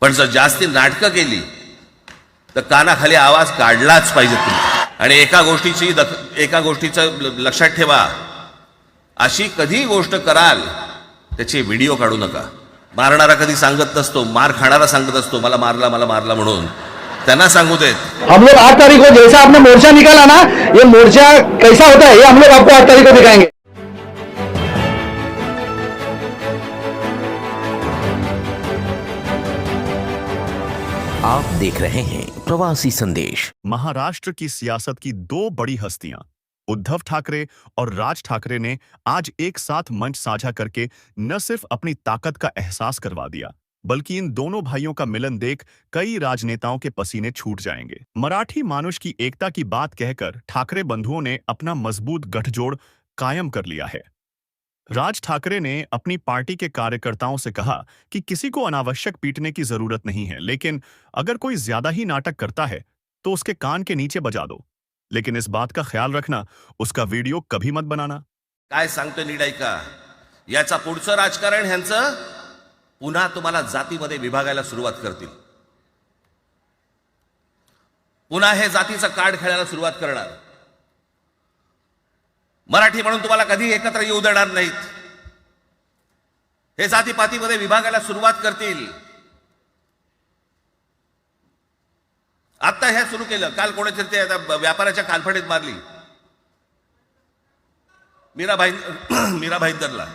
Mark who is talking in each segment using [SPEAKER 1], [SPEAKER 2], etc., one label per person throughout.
[SPEAKER 1] पण जर जास्ती नाटकं केली तर कानाखाली आवाज काढलाच पाहिजे तुम्ही. आणि एका गोष्टीचं लक्षात ठेवा, अशी कधी गोष्ट कराल त्याचे व्हिडिओ काढू नका. मारणारा कधी सांगत नसतो, मार खाणारा सांगत असतो मला मारला म्हणून. त्यांना सांगू देत.
[SPEAKER 2] हम लोग 8 तारीख को जैसा आपने मोर्चा निकाला ना, ये मोर्चा कैसा होता है ये हम लोग आपको 8 तारीख को दिखाएंगे.
[SPEAKER 3] आप देख रहे हैं प्रवासी संदेश.
[SPEAKER 4] महाराष्ट्र की सियासत की दो बड़ी हस्तियां उद्धव ठाकरे और राज ठाकरे ने आज एक साथ मंच साझा करके न सिर्फ अपनी ताकत का एहसास करवा दिया, बल्कि इन दोनों भाइयों का मिलन देख कई राजनेताओं के पसीने छूट जाएंगे. मराठी मानुष की एकता की बात कहकर ठाकरे बंधुओं ने अपना मजबूत गठजोड़ कायम कर लिया है. राज ठाकरे ने अपनी पार्टी के कार्यकर्ताओं से कहा कि किसी को अनावश्यक पीटने की जरूरत नहीं है, लेकिन अगर कोई ज्यादा ही नाटक करता है तो उसके कान के नीचे बजा दो, लेकिन इस बात का ख्याल रखना उसका वीडियो कभी मत बनाना.
[SPEAKER 1] काय सांगतो नीट ऐका. याचा पुढचं राजकारण ह्यांचं पुन्हा तुम्हाला जातीमध्ये विभागायला सुरुवात करतील. पुन्हा हे जातीचं कार्ड खेळायला सुरुवात करणार. मराठी म्हणून तुम्हाला कधी एकत्र येऊ देणार नाहीत. हे जातीपातीमध्ये विभागायला सुरुवात करतील. आता हे सुरू केलं. काल कोणीतरी ते व्यापाऱ्याच्या कानफडीत मारली मीरा भाईंदरला.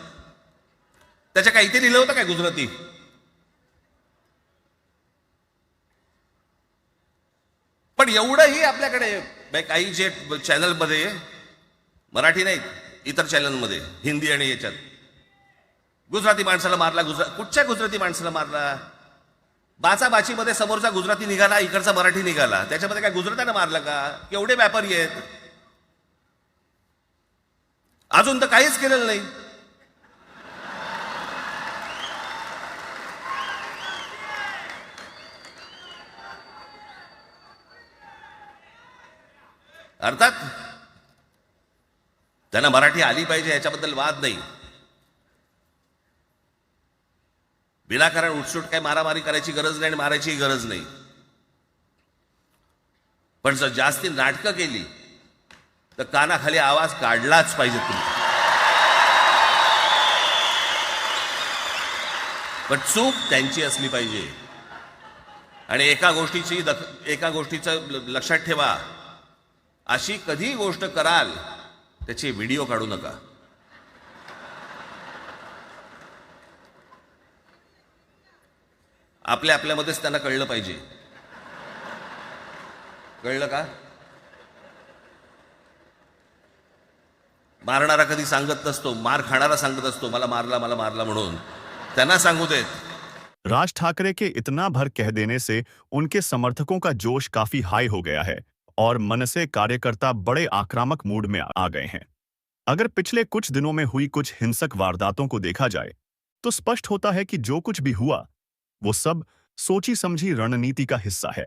[SPEAKER 1] त्याच्या काय इथे लिहिलं होतं काय गुजराती? पण एवढंही आपल्याकडे काही जे चॅनलमध्ये, मराठी नाहीत इतर चॅनलमध्ये, हिंदी आणि याच्यात गुजराती माणसाला मारला. कुठच्या गुजराती माणसाला मारला? बाचाबाचीमध्ये समोरचा गुजराती निघाला, इकडचा मराठी निघाला. त्याच्यामध्ये काय गुजरात्यानं मारलं का? केवढे व्यापारी आहेत. अजून तर काहीच केलेलं नाही. अर्थात त्यांना मराठी आली पाहिजे याच्याबद्दल वाद नाही. विनाकारण उठसूट काय मारामारी करायची गरज नाही आणि मारायची गरज नाही. पण जर जास्ती नाटकं केली तर कानाखाली आवाज काढलाच पाहिजे तुम्ही. पण चूक त्यांची असली पाहिजे. आणि एका गोष्टीचं लक्षात ठेवा, अशी कधी गोष्ट कराल त्याचे व्हिडिओ काढू नका. आपल्यामध्येच त्यांना कळलं पाहिजे. कळलं का? मारणारा कधी सांगत नसतो, मार खाणारा सांगत असतो मला मारला म्हणून. त्यांना सांगू देत.
[SPEAKER 4] राज ठाकरे के इतना भर कह देने से उनके समर्थकों का जोश काफी हाई हो गया है और मनसे कार्यकर्ता बड़े आक्रामक मूड में आ गए हैं. अगर पिछले कुछ दिनों में हुई कुछ हिंसक वारदातों को देखा जाए तो स्पष्ट होता है कि जो कुछ भी हुआ वो सब सोची समझी रणनीति का हिस्सा है.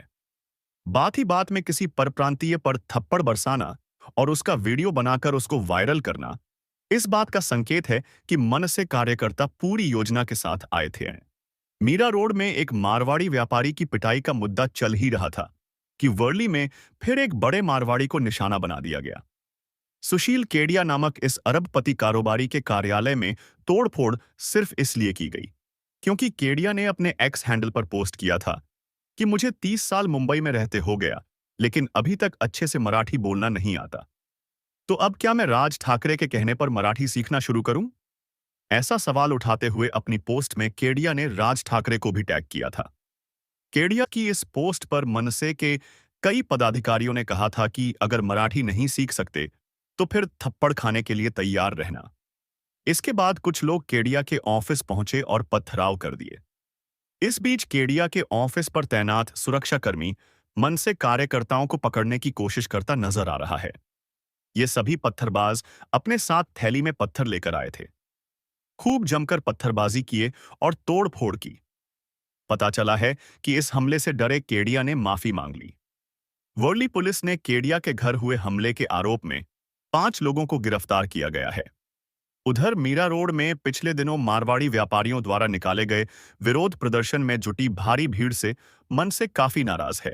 [SPEAKER 4] बात ही बात में किसी परप्रांतीय पर थप्पड़ बरसाना और उसका वीडियो बनाकर उसको वायरल करना इस बात का संकेत है कि मनसे कार्यकर्ता पूरी योजना के साथ आए थे. मीरा रोड में एक मारवाड़ी व्यापारी की पिटाई का मुद्दा चल ही रहा था कि वर्ली में फिर एक बड़े मारवाड़ी को निशाना बना दिया गया. सुशील केडिया नामक इस अरबपति कारोबारी के कार्यालय में तोड़फोड़ सिर्फ इसलिए की गई क्योंकि केडिया ने अपने एक्स हैंडल पर पोस्ट किया था कि मुझे 30 साल मुंबई में रहते हो गया, लेकिन अभी तक अच्छे से मराठी बोलना नहीं आता. तो अब क्या मैं राज ठाकरे के कहने पर मराठी सीखना शुरू करूं? ऐसा सवाल उठाते हुए अपनी पोस्ट में केडिया ने राज ठाकरे को भी टैग किया था. केडिया की इस पोस्ट पर मनसे के कई पदाधिकारियों ने कहा था कि अगर मराठी नहीं सीख सकते तो फिर थप्पड़ खाने के लिए तैयार रहना. इसके बाद कुछ लोग केडिया के ऑफिस पहुंचे और पथराव कर दिए. इस बीच केडिया के ऑफिस पर तैनात सुरक्षाकर्मी मनसे कार्यकर्ताओं को पकड़ने की कोशिश करता नजर आ रहा है. ये सभी पत्थरबाज अपने साथ थैली में पत्थर लेकर आए थे. खूब जमकर पत्थरबाजी किए और तोड़फोड़ की. पता चला है कि इस हमले से डरे केडिया ने माफी मांग ली. वर्ली पुलिस ने केडिया के घर हुए हमले के आरोप में 5 लोगों को गिरफ्तार किया गया है. उधर मीरा रोड में पिछले दिनों मारवाड़ी व्यापारियों द्वारा निकाले गए विरोध प्रदर्शन में जुटी भारी भीड़ से मनसे काफी नाराज है।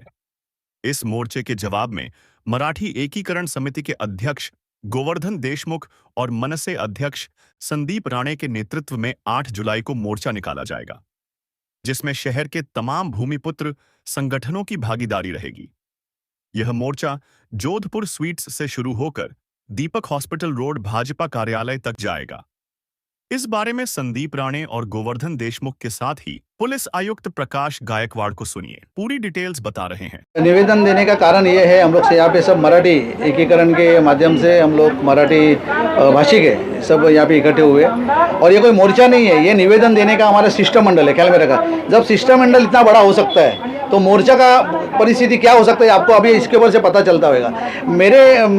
[SPEAKER 4] इस मोर्चे के जवाब में मराठी एकीकरण समिति के अध्यक्ष गोवर्धन देशमुख और मनसे अध्यक्ष संदीप राणे के नेतृत्व में 8 जुलाई को मोर्चा निकाला जाएगा, जिसमें शहर के तमाम भूमिपुत्र संगठनों की भागीदारी रहेगी। यह मोर्चा जोधपुर स्वीट्स से शुरू होकर दीपक हॉस्पिटल रोड भाजपा कार्यालय तक जाएगा। इस बारे में संदीप राणे और गोवर्धन देशमुख के साथ ही पुलिस आयुक्त प्रकाश गायकवाड़ को सुनिए, पूरी डिटेल्स बता रहे हैं।
[SPEAKER 2] निवेदन देने का कारण ये है, हम लोग से यहाँ पे सब मराठी एकीकरण के माध्यम से हम लोग मराठी भाषी के सब यहाँ पे इकट्ठे हुए, और ये कोई मोर्चा नहीं है, ये निवेदन देने का हमारा शिष्टमंडल है। ख्याल में रखा, जब शिष्टमंडल इतना बड़ा हो सकता है तो मोर्चा का परिस्थिति क्या हो सकता है आपको अभी इसके ऊपर से पता चलता होगा।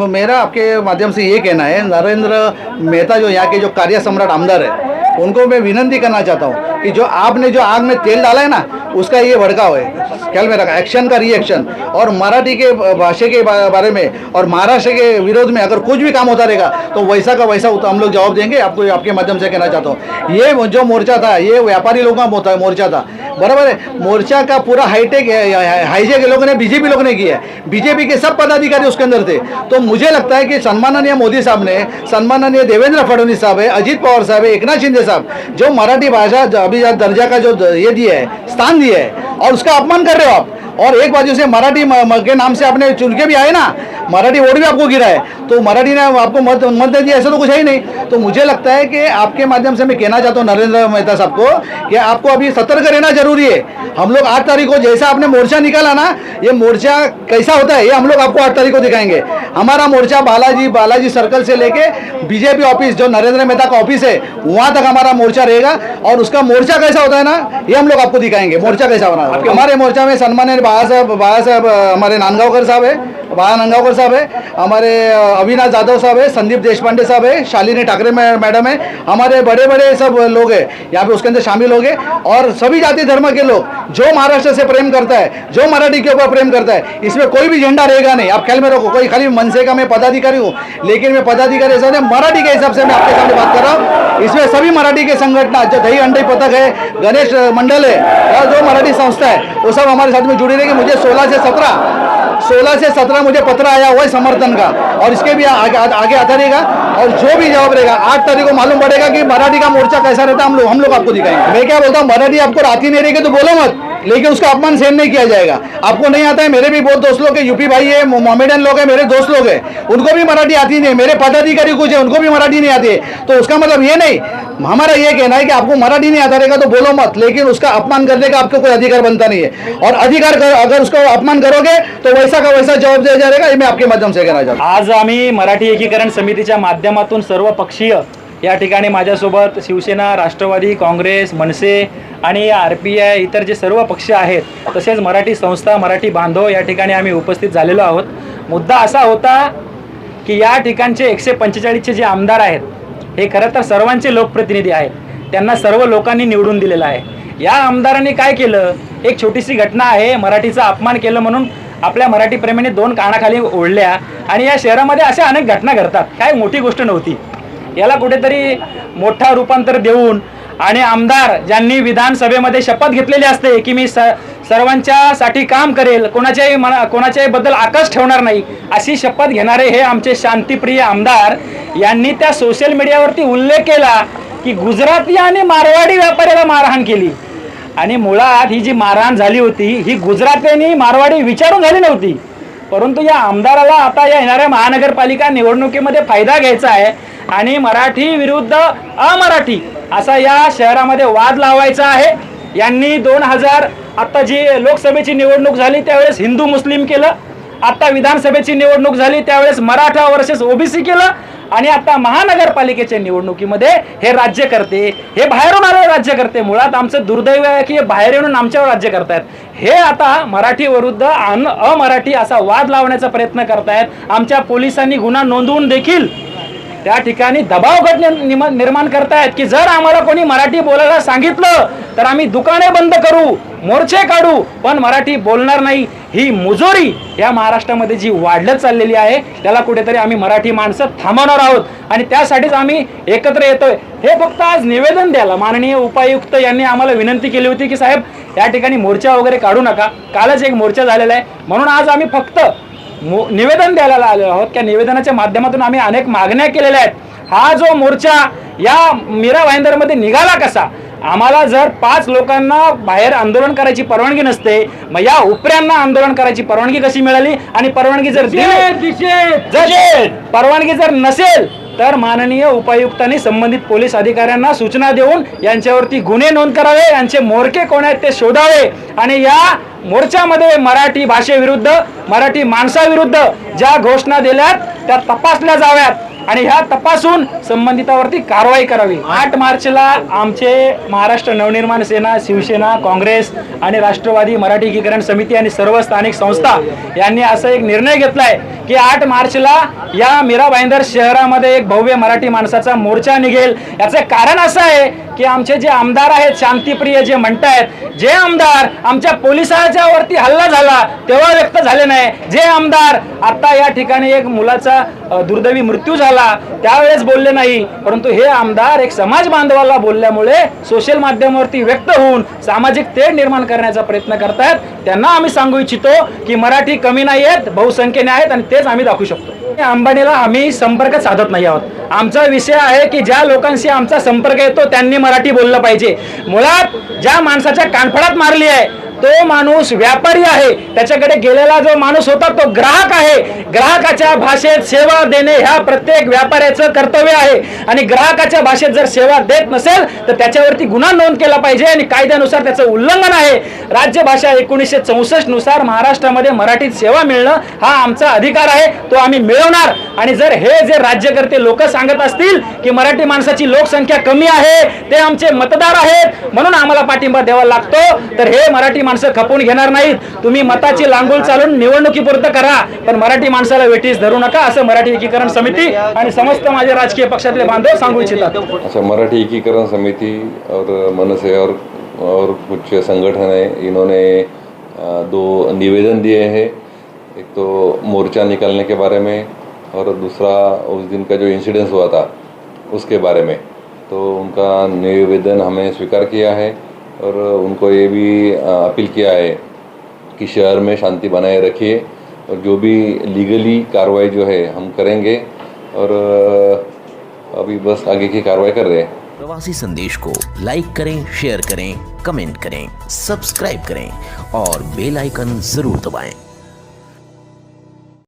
[SPEAKER 2] मेरा आपके माध्यम से ये कहना है, नरेंद्र मेहता जो यहाँ के जो कार्य सम्राट आमदार है, उनको मैं विनंती करना चाहता हूँ कि जो आपने जो आग में तेल डाला है ना, उसका ये भड़काव है। ख्याल में रखा, एक्शन का रिएक्शन, और मराठी के भाषा के बारे में और महाराष्ट्र के विरोध में अगर कुछ भी काम होता रहेगा तो वैसा का वैसा हम लोग जवाब देंगे। आपको आपके माध्यम से कहना चाहता हूँ, ये जो मोर्चा था ये व्यापारी लोगों का मोर्चा था, बराबर है। मोर्चा का पूरा हाईजेक के लोगों ने, बीजेपी लोगों ने किया है, बीजेपी के सब पदाधिकारी उसके अंदर थे। तो मुझे लगता है कि सम्माननीय मोदी साहब ने, सम्माननीय देवेंद्र फडणवीस साहब है, अजित पवार साहब है, एकनाथ शिंदे साहब, जो मराठी भाषा अभी दर्जा का जो ये दिया है, स्थान दिया है, और उसका अपमान कर रहे हो आप। और एक बाजू से मराठी के नाम से आपने चुन के भी आए ना, मराठी वोट भी आपको गिरा है, तो मराठी ने आपको मत दे दिया, ऐसा तो कुछ है ही नहीं। तो मुझे लगता है कि आपके माध्यम से मैं कहना चाहता हूँ नरेंद्र मेहता साहब को कि आपको अभी सतर्क रहना जरूरी है। हम लोग 8 तारीख को जैसा आपने मोर्चा निकाला ना, ये मोर्चा कैसा होता है ये हम लोग आपको 8 तारीख को दिखाएंगे। हमारा मोर्चा बालाजी सर्कल से लेके बीजेपी ऑफिस जो नरेंद्र मेहता का ऑफिस है वहां तक हमारा मोर्चा रहेगा, और उसका मोर्चा कैसा होता है ना ये हम लोग आपको दिखाएंगे। मोर्चा कैसा होना है, हमारे मोर्चा में सम्मानित बाबा साहब हमारे नांदगांवकर साहब है, बाबा नांदगांवकर साहब है, हमारे अविनाश जाधव साहब है, संदीप देशपांडे साहब है, शालिनी ठाकरे मैडम है, हमारे बड़े बड़े सब लोग हैं यहाँ पे उसके अंदर शामिल हो गए। और सभी जाति धर्म के लोग जो महाराष्ट्र से प्रेम करता है, जो मराठी के ऊपर प्रेम करता है, इसमें कोई भी झंडा रहेगा नहीं। आप ख्याल में रखो, कोई खाली मनसे का मैं पदाधिकारी हूँ, लेकिन मैं पदाधिकारी ऐसा नहीं, मराठी के हिसाब से मैं आपके सामने बात कर रहा हूँ। इसमें सभी मराठी के संगठन, जो दही अंडे पथक है, गणेश मंडल है, और जो मराठी संस्था है, वो सब हमारे साथ में जुड़ी रहेगी। मुझे 16 से 17 मुझे पत्र आया हुआ है समर्थन का, और इसके भी आगे आता रहेगा, और जो भी जवाब रहेगा 8 तारीख को मालूम पड़ेगा कि मराठी का मोर्चा कैसा रहता है। हम लोग आपको दिखाएंगे। मैं क्या बोलता हूँ, मराठी आपको आती नहीं रहेगी तो बोलो मत, लेकिन उसका अपमान सहन नहीं किया जाएगा। आपको नहीं आता है, मेरे भी बहुत दोस्त लोग हैं, यूपी भाई है, मोमेडियन लोग हैं, मेरे दोस्त लोग हैं, उनको भी मराठी आती नहीं, मेरे पदाधिकारी कुछ है उनको भी मराठी नहीं आती है। तो उसका मतलब ये नहीं, हमारा ये कहना है कि आपको मराठी नहीं आता रहेगा तो बोलो मत, लेकिन उसका अपमान करने का आपको कोई अधिकार बनता नहीं है। और अधिकार अगर उसका अपमान करोगे तो वैसा का वैसा जवाब दिया जाएगा। ये मैं आपके माध्यम से कहना चाहता हूं।
[SPEAKER 5] आज आम्ही मराठी एकीकरण समितीच्या माध्यमातून सर्व पक्षीय या ठिकाणी माझ्यासोबत शिवसेना, राष्ट्रवादी काँग्रेस, मनसे आणि RPI इतर जे सर्व पक्ष आहेत, तसेच मराठी संस्था, मराठी बांधव या ठिकाणी आम्ही उपस्थित झालेलो आहोत। मुद्दा असा होता की या ठिकाणचे 145 जे आमदार आहेत हे खरं तर सर्वांचे लोकप्रतिनिधी आहेत, त्यांना सर्व लोकांनी निवडून दिलेलं आहे। या आमदारांनी काय केलं, एक छोटीशी घटना आहे, मराठीचा अपमान केलं म्हणून आपल्या मराठी प्रेमीने 2 कानाखाली ओढल्या, आणि या शहरामध्ये अशा अनेक घटना घडतात, काय मोठी गोष्ट नव्हती। याला कुठेतरी मोठा रूपांतर देऊन आणि आमदार ज्यांनी विधानसभेमध्ये शपथ घेतलेली असते की मी सर्वांच्यासाठी काम करेल, कोणाच्याही बद्दल आकस ठेवणार नाही, अशी शपथ घेणारे हे आमचे शांतिप्रिय आमदार यांनी त्या सोशल मीडियावरती उल्लेख केला की गुजराती आणि मारवाडी व्यापाऱ्याला मारहाण केली। आणि मुळात ही जी मारहाण झाली होती ही गुजराती मारवाडी विचारून झाली नव्हती, परंतु या आमदाराला आता या येणाऱ्या महानगरपालिका निवडणुकीमध्ये फायदा घ्यायचा आहे आणि मराठी विरुद्ध अमराठी असा या शहरामध्ये वाद लावायचा आहे। यांनी 2000 आता जी लोकसभेची निवडणूक झाली त्यावेळेस हिंदू मुस्लिम केलं, आता विधानसभेची निवडणूक झाली त्यावेळेस मराठा वर्सेस OBC केलं, आणि आता महानगरपालिकेच्या निवडणुकीमध्ये हे राज्यकर्ते, हे बाहेरून आलेले राज्यकर्ते, मुळात आमचं दुर्दैव आहे की हे बाहेर येऊन आमच्यावर राज्य करतायत, हे आता मराठी विरुद्ध अमराठी असा वाद लावण्याचा प्रयत्न करतायत। आमच्या पोलिसांनी गुन्हा नोंदवून देखील त्या ठिकाणी दबाव निर्माण करतायत की जर आम्हाला कोणी मराठी बोलायला सांगितलं तर आम्ही दुकाने बंद करू, मोर्चे काढू, पण मराठी बोलणार नाही. ही मुजोरी या महाराष्ट्रामध्ये जी वाढत चाललेली आहे त्याला कुठेतरी आम्ही मराठी माणसं थांबवणार आहोत आणि त्यासाठीच आम्ही एकत्र येतोय. हे फक्त आज निवेदन द्यायला माननीय उपायुक्त यांनी आम्हाला विनंती केली होती की साहेब या ठिकाणी मोर्चा वगैरे काढू नका. कालच एक मोर्चा झालेला आहे, म्हणून आज आम्ही फक्त निवेदन द्यायला आलेलो आहोत. त्या निवेदनाच्या माध्यमातून आम्ही अनेक मागण्या केलेल्या आहेत. हा जो मोर्चा या मीरा भाईंदरमध्ये निघाला कसा? आम्हाला जर 5 लोकांना बाहेर आंदोलन करायची परवानगी नसते, मग या उपऱ्यांना आंदोलन करायची परवानगी कशी मिळाली? आणि परवानगी जर परवानगी जर नसेल तर माननीय उपायुक्तांनी संबंधित पोलीस अधिकाऱ्यांना सूचना देऊन यांच्यावरती गुन्हे नोंद करावे, यांचे म्होरके कोण आहेत ते शोधावे आणि या मोर्चामध्ये मराठी भाषेविरुद्ध, मराठी माणसाविरुद्ध ज्या घोषणा दिल्यात त्या तपासल्या जाव्यात आणि ह्या तपासून संबंधितावरती कारवाई करावी. 8 मार्चला आमचे महाराष्ट्र नवनिर्माण सेना, शिवसेना, काँग्रेस आणि राष्ट्रवादी मराठी एकीकरण समिती आणि सर्व स्थानिक संस्था यांनी असा एक निर्णय घेतलाय की 8 मार्चला या मीरा भाईंदर शहरामध्ये एक भव्य मराठी माणसाचा मोर्चा निघेल. याचं कारण असं आहे की आमचे जे आमदार आहेत शांतिप्रिय जे म्हणतायत, जे आमदार आमच्या पोलिसांच्या वरती हल्ला झाला तेव्हा व्यक्त झाले नाही, जे आमदार आता या ठिकाणी एक मुलाचा दुर्दैवी मृत्यू झाला त्यावेळेस बोलले नाही, परंतु हे आमदार एक समाज बांधवाला बोलल्यामुळे सोशल माध्यमावरती व्यक्त होऊन सामाजिक तेढ निर्माण करण्याचा प्रयत्न करतायत. त्यांना आम्ही सांगू इच्छितो की मराठी कमी नाही आहेत, बहुसंख्येने आहेत आणि तेच आम्ही दाखवू शकतो. अंबानीला आम्ही संपर्क साधत नाही आहोत. आमचा विषय आहे की ज्या लोकांशी आमचा संपर्क येतो त्यांनी मराठी बोललं पाहिजे. मुळात ज्या माणसाच्या कानफडात मारली आहे तो माणूस व्यापारी आहे, त्याच्याकडे गेलेला जो माणूस होता तो ग्राहक आहे. ग्राहकाच्या भाषेत सेवा देणे ह्या प्रत्येक व्यापाऱ्याचं कर्तव्य आहे आणि ग्राहकाच्या भाषेत जर सेवा देत नसेल तर त्याच्यावरती गुन्हा नोंद केला पाहिजे आणि कायद्यानुसार त्याचं उल्लंघन आहे. राज्यभाषा 1964 नुसार महाराष्ट्रामध्ये मराठीत सेवा मिळणं हा आमचा अधिकार आहे, तो आम्ही मिळवणार. आणि जर हे जे राज्यकर्ते लोक सांगत असतील की मराठी माणसाची लोकसंख्या कमी आहे, ते आमचे मतदार आहेत म्हणून आम्हाला पाठिंबा द्यावा लागतो, तर हे मराठी माणसं खपून घेणार नाहीत. तुम्ही मताची लांगुल चालून निवडणुकीपुरतं करा, पण मराठी माणसाला वेठीस धरू नका, असं मराठी एकीकरण समिती आणि समस्त माझे राजकीय पक्षातले बांधव सांगू इच्छितात.
[SPEAKER 6] अच्छा, मराठी एकीकरण समिति और मनसे और कुछ संगठन है, इन्होंने 2 निवेदन दिए हैं. एक तो मोर्चा निकालने के बारे में और दूसरा उस दिन का जो इंसिडेंस हुआ था उसके बारे में. तो उनका निवेदन हमें स्वीकार किया है और उनको ये भी अपील किया है कि शहर में शांति बनाए रखिए और जो भी लीगली कार्रवाई जो है हम करेंगे. और अभी बस आगे की कार्रवाई कर रहे हैं.
[SPEAKER 3] प्रवासी संदेश को लाइक करें, शेयर करें, कमेंट करें, सब्सक्राइब करें और बेल आइकन जरूर दबाएं.